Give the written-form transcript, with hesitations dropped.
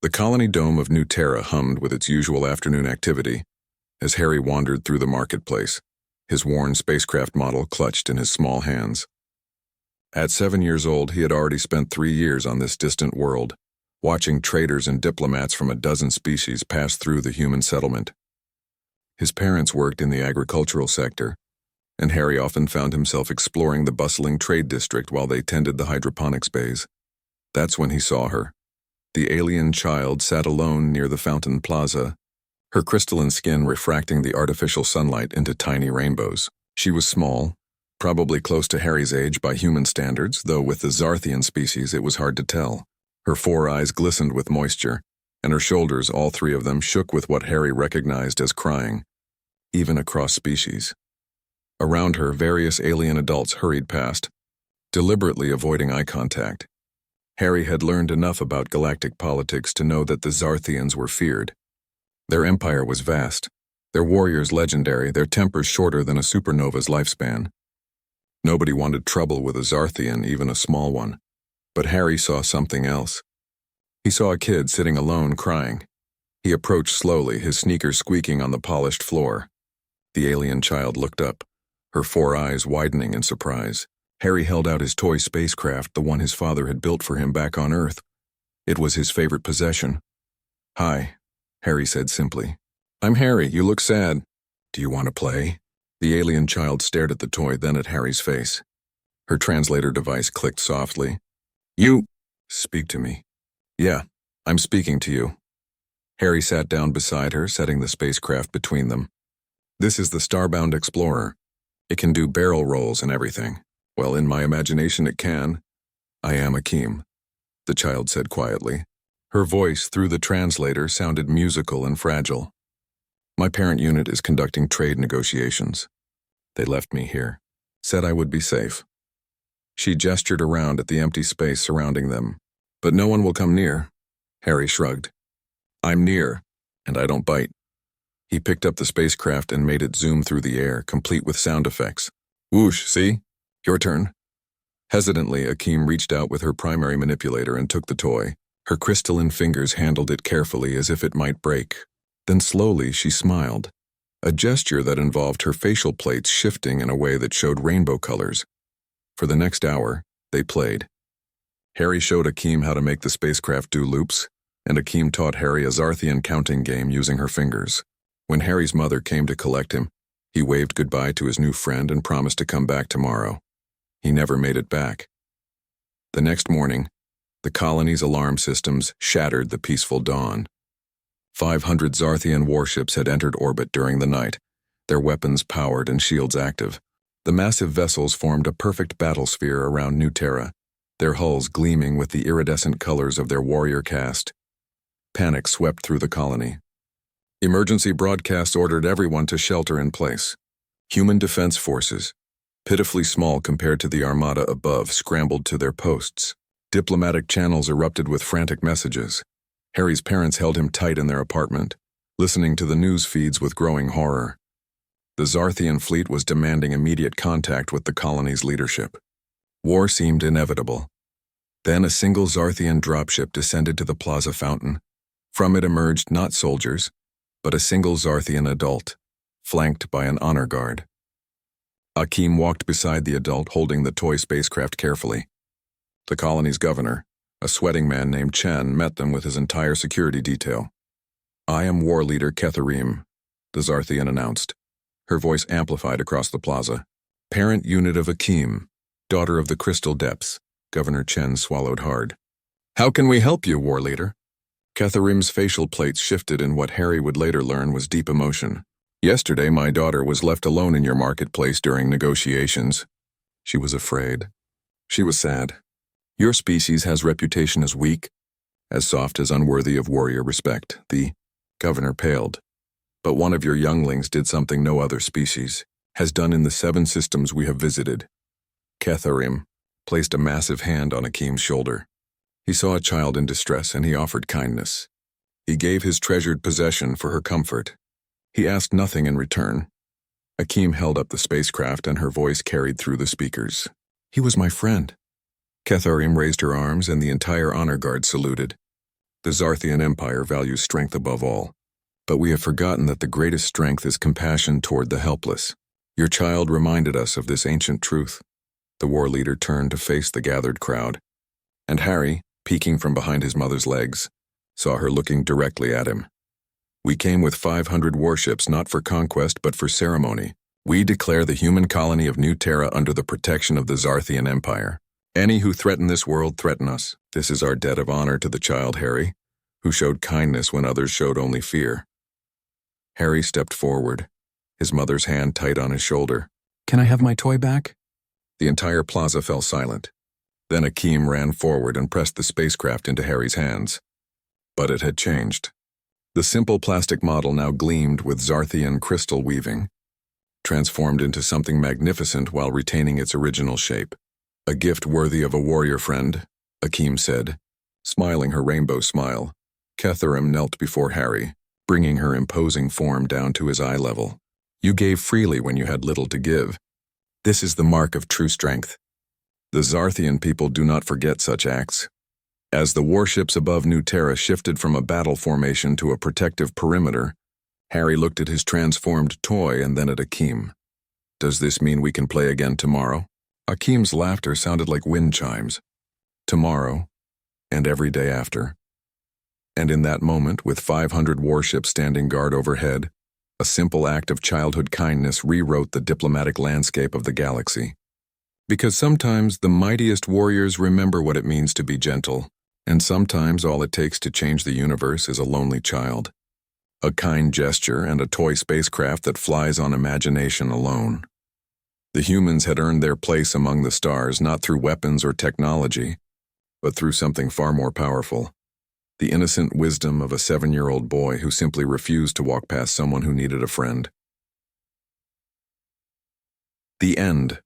The colony dome of New Terra hummed with its usual afternoon activity as Harry wandered through the marketplace, his worn spacecraft model clutched in his small hands. At 7 years old, he had already spent 3 years on this distant world, watching traders and diplomats from a dozen species pass through the human settlement. His parents worked in the agricultural sector, and Harry often found himself exploring the bustling trade district while they tended the hydroponics bays. That's when he saw her. The alien child sat alone near the fountain plaza, her crystalline skin refracting the artificial sunlight into tiny rainbows. She was small, probably close to Harry's age by human standards, though with the Zarthian species it was hard to tell. Her 4 eyes glistened with moisture, and her shoulders, all 3 of them, shook with what Harry recognized as crying, even across species. Around her, various alien adults hurried past, deliberately avoiding eye contact. Harry had learned enough about galactic politics to know that the Zarthians were feared. Their empire was vast, their warriors legendary, their tempers shorter than a supernova's lifespan. Nobody wanted trouble with a Zarthian, even a small one. But Harry saw something else. He saw a kid sitting alone crying. He approached slowly, his sneakers squeaking on the polished floor. The alien child looked up, her 4 eyes widening in surprise. Harry held out his toy spacecraft, the one his father had built for him back on Earth. It was his favorite possession. "Hi," Harry said simply. "I'm Harry, you look sad. Do you want to play?" The alien child stared at the toy, then at Harry's face. Her translator device clicked softly. "You speak to me." "Yeah, I'm speaking to you." Harry sat down beside her, setting the spacecraft between them. "This is the Starbound Explorer. It can do barrel rolls and everything. Well, in my imagination it can. I am Akeem," the child said quietly. Her voice, through the translator, sounded musical and fragile. "My parent unit is conducting trade negotiations. They left me here, said I would be safe." She gestured around at the empty space surrounding them. "But no one will come near." Harry shrugged. "I'm near, and I don't bite." He picked up the spacecraft and made it zoom through the air, complete with sound effects. "Whoosh, see? Your turn." Hesitantly, Akeem reached out with her primary manipulator and took the toy. Her crystalline fingers handled it carefully as if it might break. Then slowly she smiled, a gesture that involved her facial plates shifting in a way that showed rainbow colors. For the next hour, they played. Harry showed Akeem how to make the spacecraft do loops, and Akeem taught Harry a Zarthian counting game using her fingers. When Harry's mother came to collect him, he waved goodbye to his new friend and promised to come back tomorrow. He never made it back. The next morning, the colony's alarm systems shattered the peaceful dawn. 500 Zarthian warships had entered orbit during the night, their weapons powered and shields active. The massive vessels formed a perfect battlesphere around New Terra, their hulls gleaming with the iridescent colors of their warrior caste. Panic swept through the colony. Emergency broadcasts ordered everyone to shelter in place. Human defense forces, pitifully small compared to the armada above, scrambled to their posts. Diplomatic channels erupted with frantic messages. Harry's parents held him tight in their apartment, listening to the news feeds with growing horror. The Zarthian fleet was demanding immediate contact with the colony's leadership. War seemed inevitable. Then a single Zarthian dropship descended to the plaza fountain. From it emerged not soldiers, but a single Zarthian adult, flanked by an honor guard. Akeem walked beside the adult, holding the toy spacecraft carefully. The colony's governor, a sweating man named Chen, met them with his entire security detail. "I am war leader Ketharim," the Zarthian announced. Her voice amplified across the plaza. "Parent unit of Akeem, daughter of the Crystal Depths." Governor Chen swallowed hard. "How can we help you, war leader?" Ketharim's facial plates shifted in what Harry would later learn was deep emotion. "Yesterday, my daughter was left alone in your marketplace during negotiations. She was afraid. She was sad. Your species has reputation as weak, as soft as unworthy of warrior respect." The governor paled. "But one of your younglings did something no other species has done in the 7 systems we have visited." Ketharim placed a massive hand on Akeem's shoulder. He saw a child in distress and he offered kindness. He gave his treasured possession for her comfort. He asked nothing in return. Akeem held up the spacecraft and her voice carried through the speakers. "He was my friend." Ketharim raised her arms and the entire honor guard saluted. The Zarthian Empire values strength above all. But we have forgotten that the greatest strength is compassion toward the helpless. Your child reminded us of this ancient truth. The war leader turned to face the gathered crowd, and Harry, peeking from behind his mother's legs, saw her looking directly at him. We came with 500 warships not for conquest but for ceremony. We declare the human colony of New Terra under the protection of the Zarthian Empire. Any who threaten this world threaten us. This is our debt of honor to the child Harry, who showed kindness when others showed only fear. Harry stepped forward, his mother's hand tight on his shoulder. Can I have my toy back? The entire plaza fell silent. Then Akeem ran forward and pressed the spacecraft into Harry's hands. But it had changed. The simple plastic model now gleamed with Zarthian crystal weaving, transformed into something magnificent while retaining its original shape. A gift worthy of a warrior friend, Akeem said, smiling her rainbow smile. Ketharim knelt before Harry, bringing her imposing form down to his eye level. You gave freely when you had little to give. This is the mark of true strength. The Zarthian people do not forget such acts. As the warships above New Terra shifted from a battle formation to a protective perimeter, Harry looked at his transformed toy and then at Akeem. Does this mean we can play again tomorrow? Akeem's laughter sounded like wind chimes. Tomorrow, and every day after. And in that moment, with 500 warships standing guard overhead, a simple act of childhood kindness rewrote the diplomatic landscape of the galaxy. Because sometimes the mightiest warriors remember what it means to be gentle, and sometimes all it takes to change the universe is a lonely child. A kind gesture and a toy spacecraft that flies on imagination alone. The humans had earned their place among the stars not through weapons or technology, but through something far more powerful. The innocent wisdom of a 7-year-old boy who simply refused to walk past someone who needed a friend. The end.